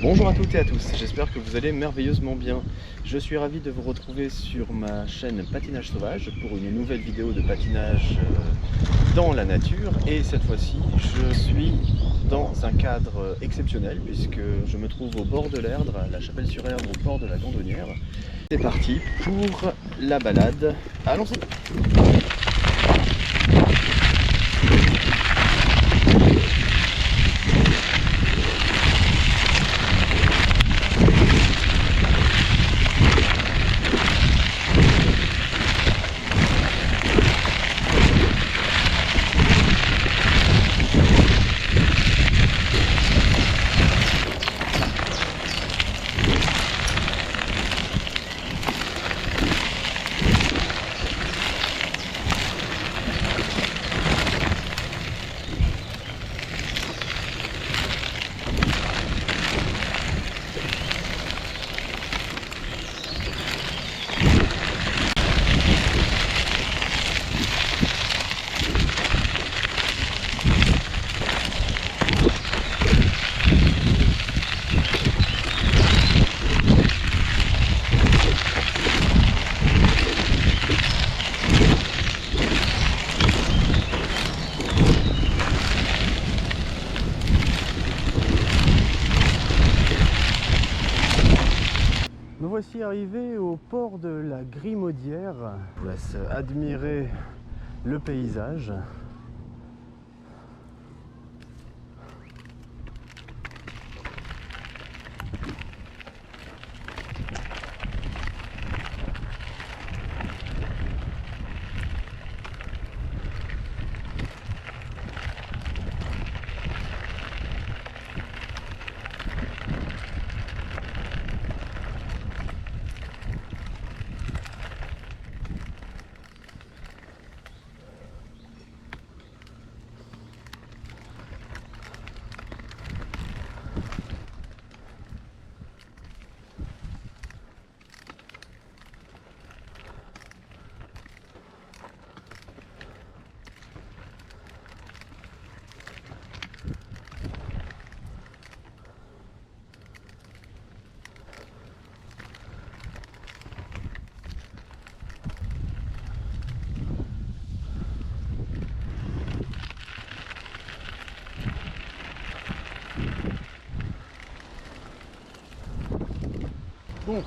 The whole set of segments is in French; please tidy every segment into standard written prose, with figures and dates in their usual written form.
Bonjour à toutes et à tous, j'espère que vous allez merveilleusement bien. Je suis ravi de vous retrouver sur ma chaîne Patinage Sauvage pour une nouvelle vidéo de patinage dans la nature. Et cette fois-ci, je suis dans un cadre exceptionnel puisque je me trouve au bord de l'Erdre, à la Chapelle-sur-Erdre, au port de la Gandonnière. C'est parti pour la balade. Allons-y! Me voici arrivé au port de la Grimaudière. Je vous laisse admirer le paysage. Bon,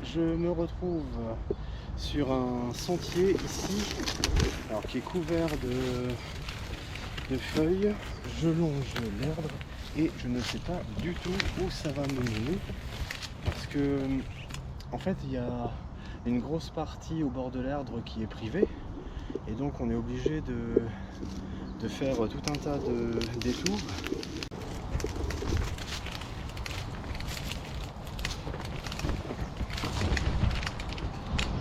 je me retrouve sur un sentier ici, alors qui est couvert de feuilles. Je longe l'Erdre et je ne sais pas du tout où ça va me mener parce que en fait il y a une grosse partie au bord de l'Erdre qui est privée et donc on est obligé de faire tout un tas de détours.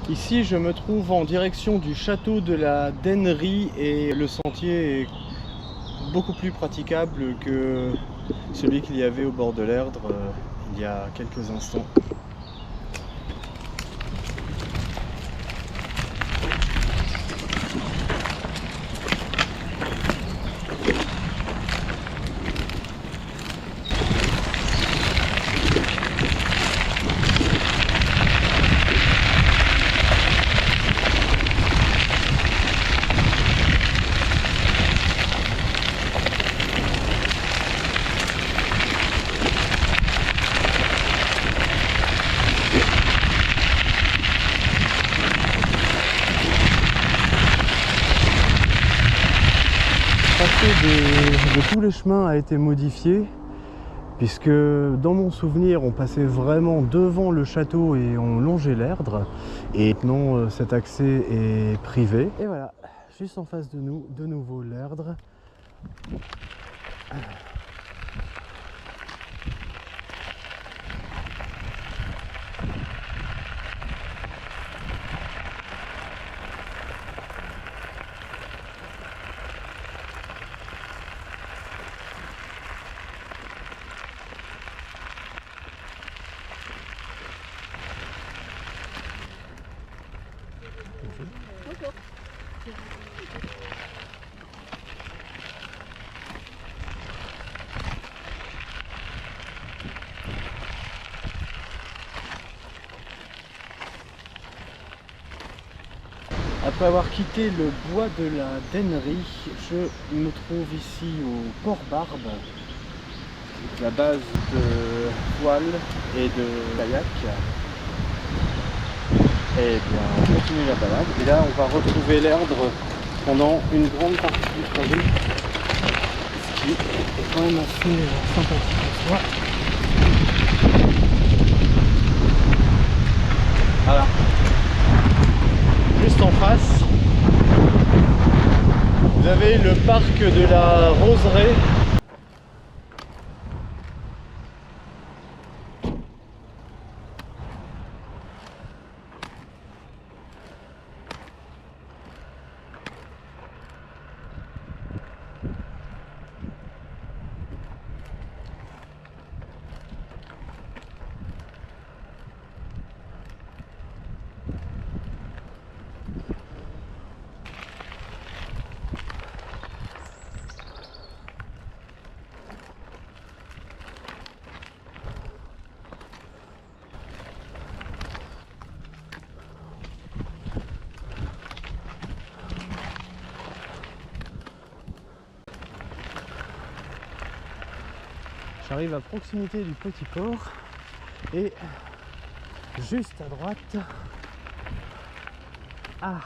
Ici, je me trouve en direction du château de la Dennerie et le sentier est beaucoup plus praticable que celui qu'il y avait au bord de l'Erdre il y a quelques instants. De tous les chemins a été modifié puisque dans mon souvenir on passait vraiment devant le château et on longeait l'Erdre et maintenant cet accès est privé. Et voilà, juste en face de nous, de nouveau l'Erdre. Bonjour. Après avoir quitté le bois de la Dennerie, je me trouve ici au Port Barbe, la base de voile et de kayak. Et bien on continue la balade et là on va retrouver l'Erdre pendant une grande partie du trajet, ce qui est quand même assez sympathique en soi. Voilà. Juste en face, vous avez le parc de la Roseraie. J'arrive à proximité du petit port et juste à droite. Ah,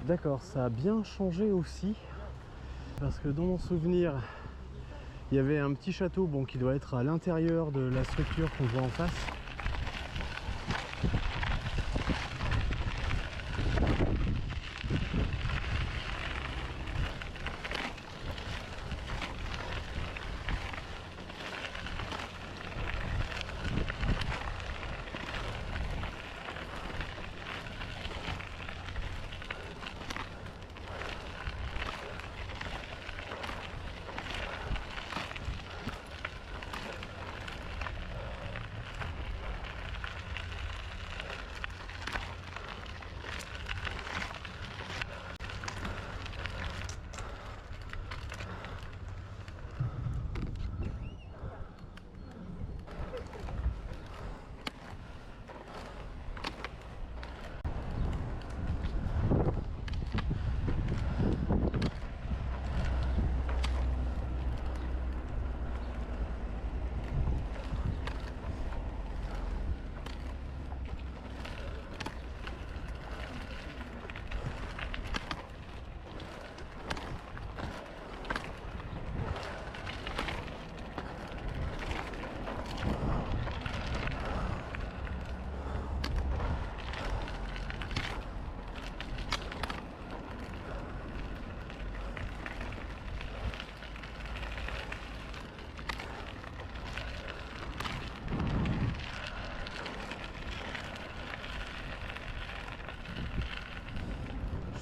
d'accord, ça a bien changé aussi parce que dans mon souvenir, il y avait un petit château qui doit être à l'intérieur de la structure qu'on voit en face.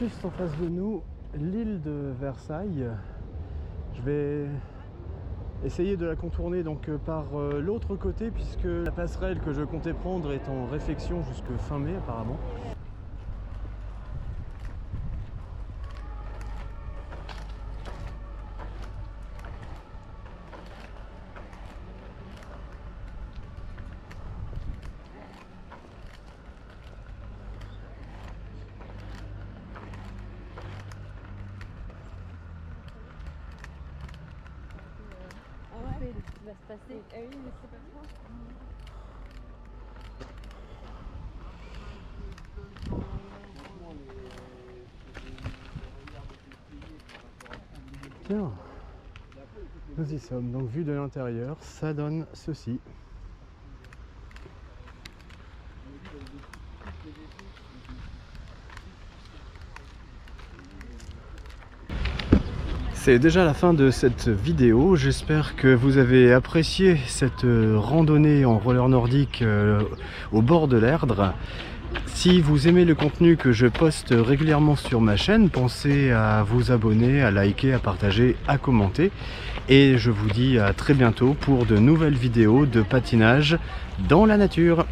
Juste en face de nous, l'île de Versailles. Je vais essayer de la contourner par l'autre côté puisque la passerelle que je comptais prendre est en réfection jusque fin mai apparemment. Va se passer. Ah oui, mais c'est pas trop. Tiens, nous y sommes. Donc vu de l'intérieur, ça donne ceci. C'est déjà la fin de cette vidéo, j'espère que vous avez apprécié cette randonnée en roller nordique au bord de l'Erdre. Si vous aimez le contenu que je poste régulièrement sur ma chaîne, pensez à vous abonner, à liker, à partager, à commenter. Et je vous dis à très bientôt pour de nouvelles vidéos de patinage dans la nature.